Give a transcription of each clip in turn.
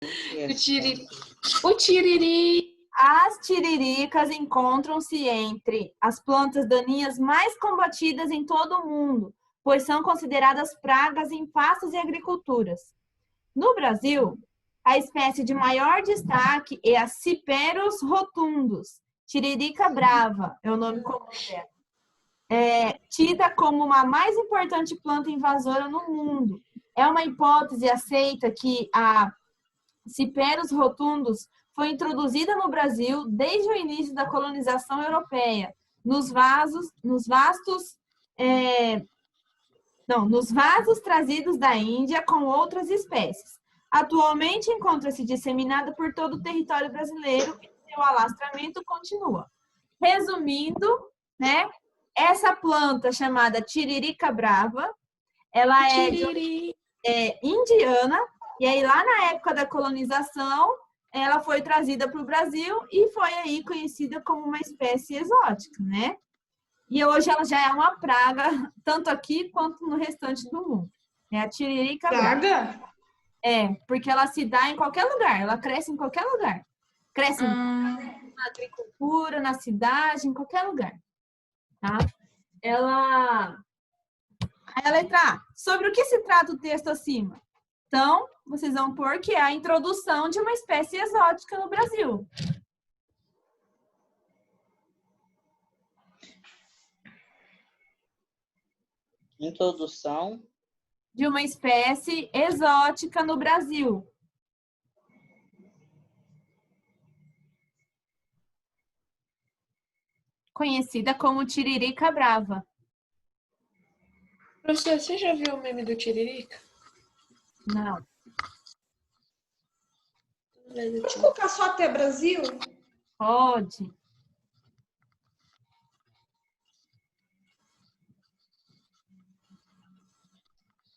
O tiriri. O tiriri. As tiriricas encontram-se entre as plantas daninhas mais combatidas em todo o mundo, pois são consideradas pragas em pastos e agriculturas. No Brasil, a espécie de maior destaque é a Ciperus rotundus, tiririca brava, é o nome comum dela. É tida como uma mais importante planta invasora no mundo. É uma hipótese aceita que a Ciperus rotundus foi introduzida no Brasil desde o início da colonização europeia, nos vasos trazidos da Índia com outras espécies. Atualmente encontra-se disseminada por todo o território brasileiro e seu alastramento continua. Resumindo, né? Essa planta chamada tiririca brava, ela é indiana, e aí lá na época da colonização, ela foi trazida para o Brasil e foi aí conhecida como uma espécie exótica, né? E hoje ela já é uma praga, tanto aqui quanto no restante do mundo. É a tiririca brava. Praga? É, porque ela se dá em qualquer lugar, ela cresce em qualquer lugar. Cresce na agricultura, na cidade, em qualquer lugar. Tá? A letra A. Sobre o que se trata o texto acima? Então, vocês vão pôr que é a introdução de uma espécie exótica no Brasil. Introdução de uma espécie exótica no Brasil. Conhecida como tiririca brava. Professor, você já viu o meme do tiririca? Não. Pode colocar só até Brasil? Pode.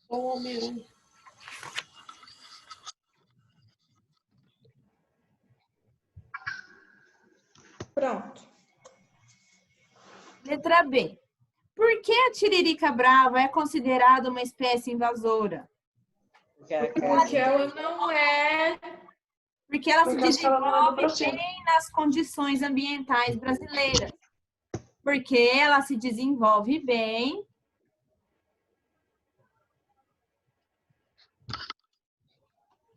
Ou o Homem-Aranha? Pronto. Letra B. Por que a tiririca brava é considerada uma espécie invasora? Porque ela não é... Porque ela se desenvolve Brasil. bem nas condições ambientais brasileiras. Porque ela se desenvolve bem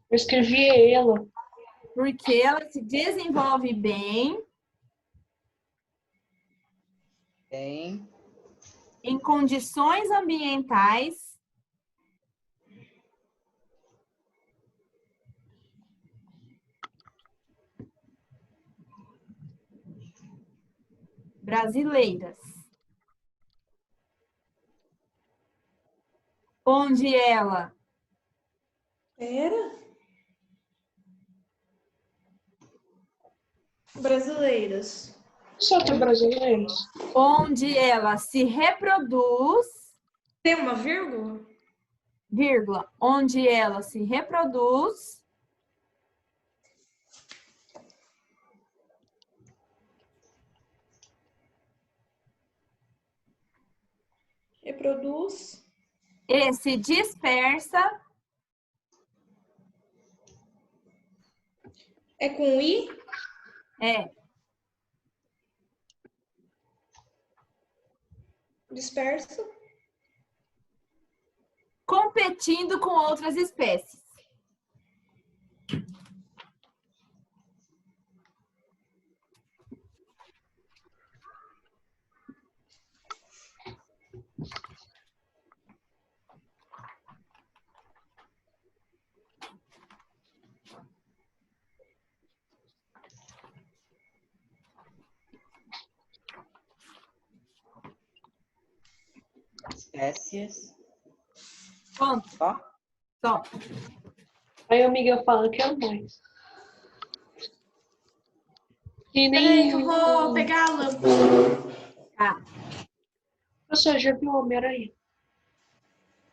Eu escrevi ela. porque ela se desenvolve bem em condições ambientais brasileiras, onde ela Brasileiras. Só que brasileiros. onde ela se reproduz, Tem uma vírgula? vírgula, onde ela se reproduz e se dispersa. É com I? É. Disperso? Competindo com outras espécies. espécies. Ponto. Só. Aí o Miguel fala que é o mais. Que Peraí nem... que eu vou pegar a lâmpada. Tá. Você já viu o Homem-Aranha?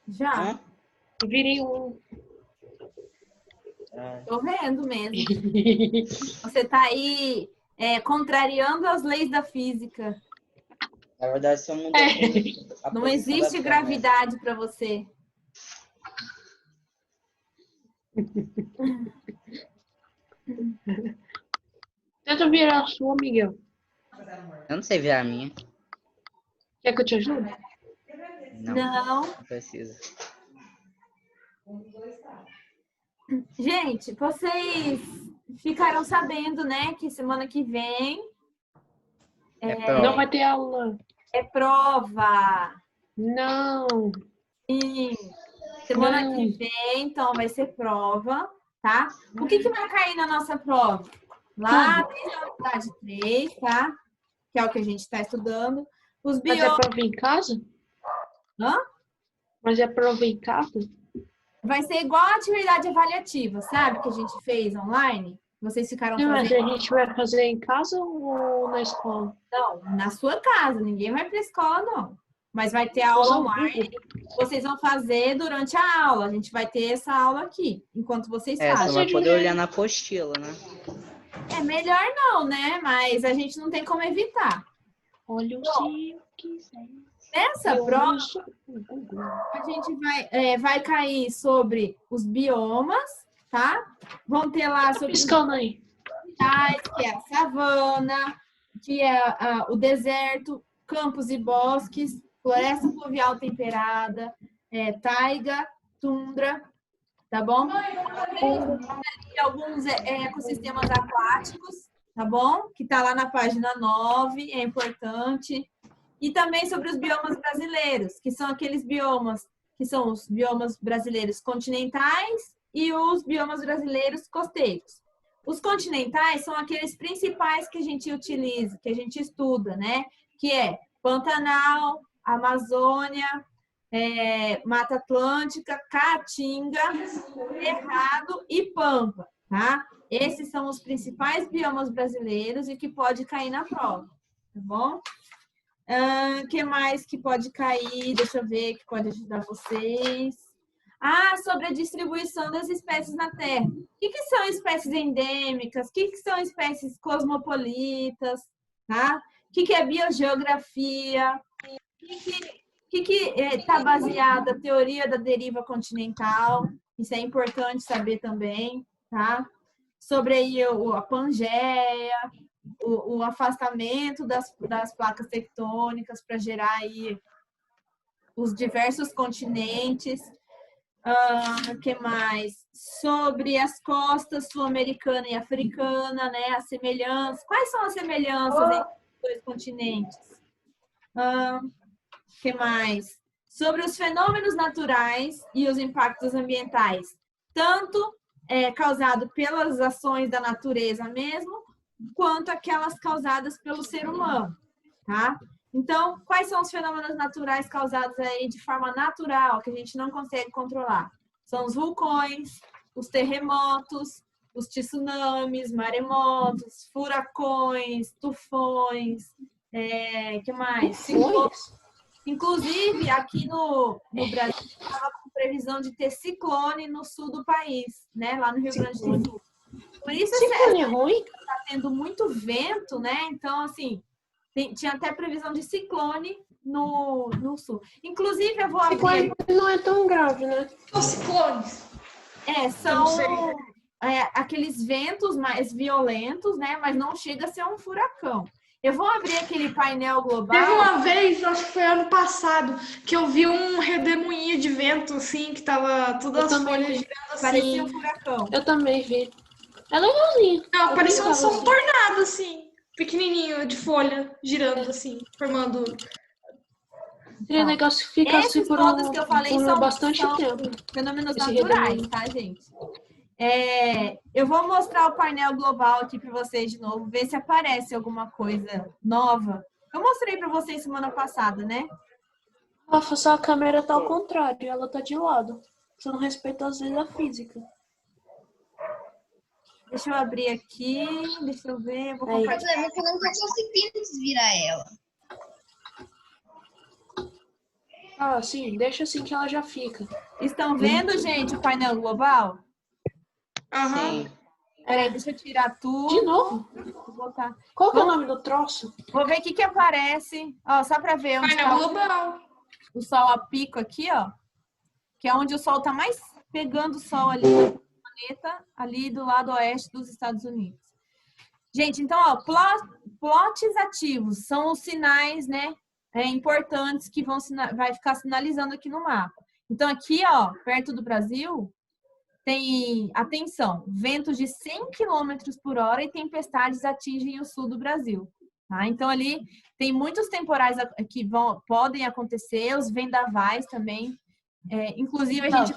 Já. Virei um... Tô vendo mesmo. Você tá aí contrariando as leis da física. Na verdade, se eu não Não existe gravidade para você. Tenta virar a sua, Miguel. Eu não sei virar a minha. Quer que eu te ajude? Não. Não precisa. Gente, vocês ficaram sabendo, né, que semana que vem É Não prova. vai ter aula. é prova. Não. Sim. Semana Não. que vem, então, vai ser prova, tá? O que vai cair na nossa prova? Lá desde a unidade 3, tá? Que é o que a gente está estudando. Os Mas é biomas. prova em casa? Hã? Mas é prova em casa? Vai ser igual a atividade avaliativa, sabe? Que a gente fez online. Vocês ficaram Não, mas fazendo. a gente vai fazer em casa ou na escola? Não, na sua casa. Ninguém vai para a escola, não. Mas vai ter aula Usa o online. Google. Vocês vão fazer durante a aula. A gente vai ter essa aula aqui, enquanto vocês É, fazem. só vai poder olhar na apostila, né? É melhor não, né? Mas a gente não tem como evitar. Olha o se eu quiser. Nessa Eu prova, uso o Google. a gente vai cair sobre os biomas, tá? Vão ter lá Tá sobre os piscando aí. vegetais, que é a savana, que é o deserto, campos e bosques, floresta pluvial temperada, taiga, tundra, tá bom? E alguns ecossistemas aquáticos, tá bom? Que tá lá na página 9, é importante. E também sobre os biomas brasileiros, que são aqueles biomas que são os biomas brasileiros continentais e os biomas brasileiros costeiros. Os continentais são aqueles principais que a gente utiliza, que a gente estuda, né? Que é Pantanal, Amazônia, Mata Atlântica, Caatinga, Cerrado e Pampa, tá? Esses são os principais biomas brasileiros e que pode cair na prova, tá bom? O que mais que pode cair? Deixa eu ver que pode ajudar vocês. Sobre a distribuição das espécies na Terra. O que são espécies endêmicas? O que são espécies cosmopolitas? Tá? O que é biogeografia? O que está baseada a teoria da deriva continental? Isso é importante saber também, tá? Sobre aí a Pangeia, o afastamento das placas tectônicas para gerar aí os diversos continentes. O que mais? Sobre as costas sul-americana e africana, né? As semelhanças. Quais são as semelhanças entre os dois continentes? O que mais? Sobre os fenômenos naturais e os impactos ambientais, tanto causado pelas ações da natureza mesmo, quanto aquelas causadas pelo ser humano, tá? Então, quais são os fenômenos naturais causados aí de forma natural, que a gente não consegue controlar? São os vulcões, os terremotos, os tsunamis, maremotos, furacões, tufões, que mais? Ciclones? Inclusive, aqui no Brasil, estava com previsão de ter ciclone no sul do país, né? Lá no Rio Grande do Sul. Por isso, Ciclone é ruim? está tendo muito vento, né? Então, assim, tinha até previsão de ciclone no sul. Inclusive, eu vou abrir... Ciclone não é tão grave, né? Os ciclones. São aqueles ventos mais violentos, né? Mas não chega a ser um furacão. Eu vou abrir aquele painel global. Teve uma vez, acho que foi ano passado, que eu vi um redemoinho de vento, assim, que tava todas as folhas girando assim. Parecia um furacão. Eu também vi. É legalzinho. Não, parecia brincava um tornado, assim, pequenininho, de folha, girando assim, formando... Seria legal se ficasse Esses por todos que eu falei são bastante tempo. fenômenos Esse naturais, redemoinho. tá, gente? Eu vou mostrar o painel global aqui para vocês de novo, ver se aparece alguma coisa nova. Eu mostrei para vocês semana passada, né? Rafa, só a câmera tá ao contrário, ela tá de lado. Você não respeita as leis da física. Deixa eu abrir aqui, deixa eu ver. Eu vou Aí. O compartilhar. problema é que eu não tô conseguindo desvirar ela. Ah, sim, deixa assim que ela já fica. Estão vendo, gente, o painel global? Aham. Sim. Peraí, deixa eu tirar tudo. De novo? Vou botar. Qual que é o nome do troço? Vou ver o que aparece. Ó, só para ver onde Painel tá global. o sol a pico aqui, ó. Que é onde o sol tá mais pegando o sol ali na planeta ali do lado oeste dos Estados Unidos. Gente, então, ó, plots ativos são os sinais, né, importantes que vai ficar sinalizando aqui no mapa. Então, aqui, ó, perto do Brasil, tem, atenção, ventos de 100 km por hora e tempestades atingem o sul do Brasil. Tá? Então, ali tem muitos temporais que podem acontecer, os vendavais também. Inclusive, a gente...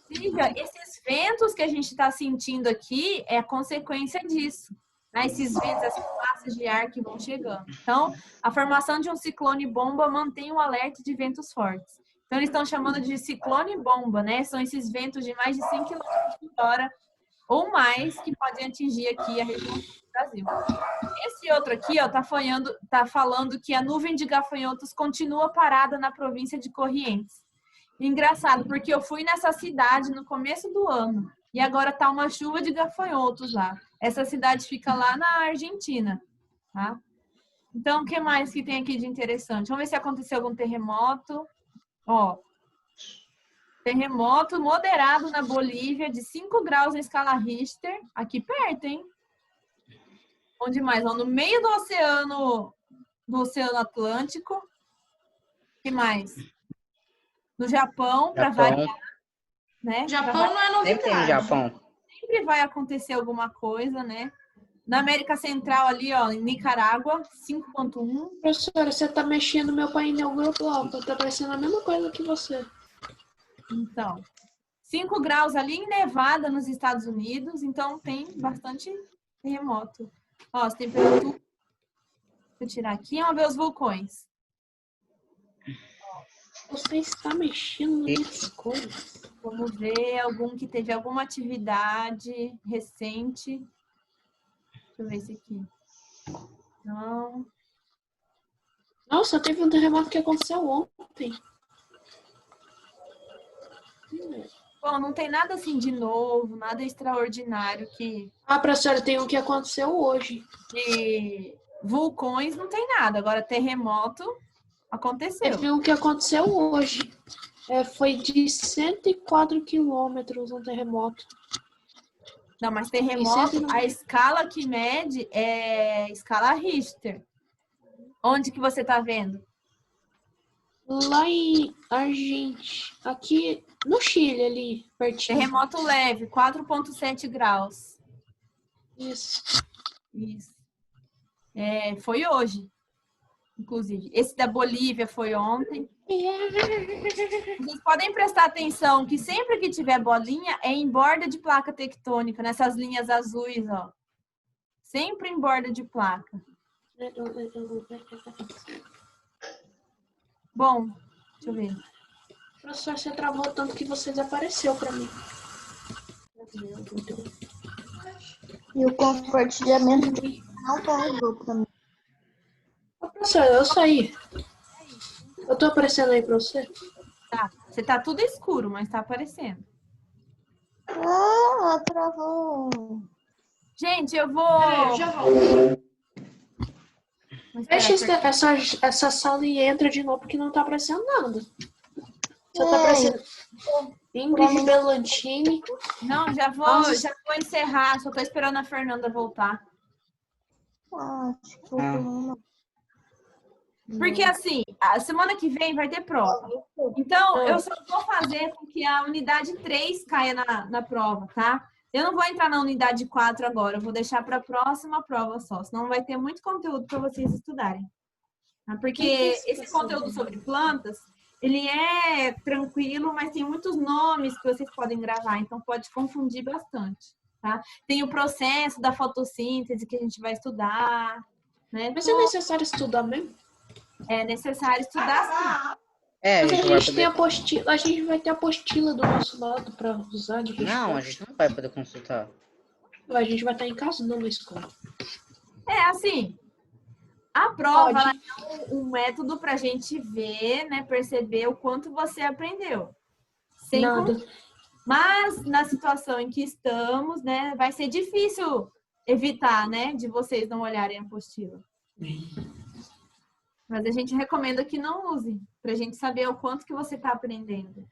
Esses ventos que a gente está sentindo aqui é consequência disso. Né? Esses ventos, essas massas de ar que vão chegando. Então, a formação de um ciclone bomba mantém um alerta de ventos fortes. Então, eles estão chamando de ciclone bomba, né? São esses ventos de mais de 100 km por hora ou mais que podem atingir aqui a região do Brasil. Esse outro aqui, ó, tá falando que a nuvem de gafanhotos continua parada na província de Corrientes. Engraçado, porque eu fui nessa cidade no começo do ano e agora tá uma chuva de gafanhotos lá. Essa cidade fica lá na Argentina, tá? Então, o que mais que tem aqui de interessante? Vamos ver se aconteceu algum terremoto. Ó, terremoto moderado na Bolívia de 5 graus na escala Richter, aqui perto, hein? Onde mais? Ó, no meio do Oceano Atlântico. O que mais? No Japão, para variar, né? Japão não é Sempre tem no novidade. Japão. Sempre vai acontecer alguma coisa, né? Na América Central ali, ó, em Nicarágua, 5.1. Professora, você tá mexendo no meu painel global. Tá parecendo a mesma coisa que você. Então, 5 graus ali em Nevada, nos Estados Unidos. Então, tem bastante terremoto. Ó, as temperaturas. Deixa eu tirar aqui. Vamos ver os vulcões. Você está mexendo nas minhas coisas. Vamos ver algum que teve alguma atividade recente. Deixa eu ver esse aqui. Não. Nossa, teve um terremoto que aconteceu ontem. Bom, não tem nada assim de novo, nada extraordinário que... Ah, professora, tem um que aconteceu hoje. De vulcões não tem nada. Agora, terremoto aconteceu. Teve um que aconteceu hoje. Foi de 104 quilômetros um terremoto. Não, mas terremoto, a escala que mede é escala Richter. Onde que você tá vendo? Lá em Argentina, aqui no Chile, ali, pertinho. Terremoto leve, 4,7 graus. Isso. Isso. Foi hoje, inclusive. Esse da Bolívia foi ontem. Vocês podem prestar atenção que sempre que tiver bolinha é em borda de placa tectônica, nessas linhas azuis, ó. Sempre em borda de placa. Bom, deixa eu ver. Professor, você travou tanto que você desapareceu pra mim. E o compartilhamento de não carregou pra mim. Professor, eu saí. Eu tô aparecendo aí pra você? Tá. Você tá tudo escuro, mas tá aparecendo. Ah, travou. Gente, eu vou... Já volto. Fecha essa sala e entra de novo, porque não tá aparecendo nada. Só tá aparecendo Ingrid Belantini. Não, já vou encerrar. Só tô esperando a Fernanda voltar. Acho que não. Porque assim, a semana que vem vai ter prova. Então, eu só vou fazer com que a unidade 3 caia na prova, tá? Eu não vou entrar na unidade 4 agora. Eu vou deixar para a próxima prova só. Senão vai ter muito conteúdo para vocês estudarem. Tá? Porque esse conteúdo sobre plantas, ele é tranquilo, mas tem muitos nomes que vocês podem gravar. Então, pode confundir bastante, tá? Tem o processo da fotossíntese que a gente vai estudar, né? Mas é necessário estudar mesmo? É necessário estudar sim. Mas a gente vai gente tem poder... apostila, a gente vai ter apostila do nosso lado para usar de resposta. Não, a gente não vai poder consultar. A gente vai estar em casa, não na escola. Assim, a prova Pode. ela é um método para a gente ver, né, perceber o quanto você aprendeu. Nada. Mas na situação em que estamos, né, vai ser difícil evitar, né, de vocês não olharem a apostila. Mas a gente recomenda que não use, para a gente saber o quanto que você está aprendendo.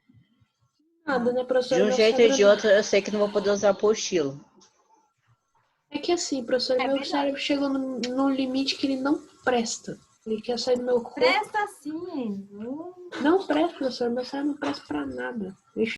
Nada, né, professor? De um Meu jeito ou cérebro de outro, eu sei que não vou poder usar apostila. É que assim, professor, meu verdade. cérebro chegou num limite que ele não presta. Ele quer sair do meu corpo. Presta sim. Não presta, professor. Meu cérebro não presta pra nada. Ele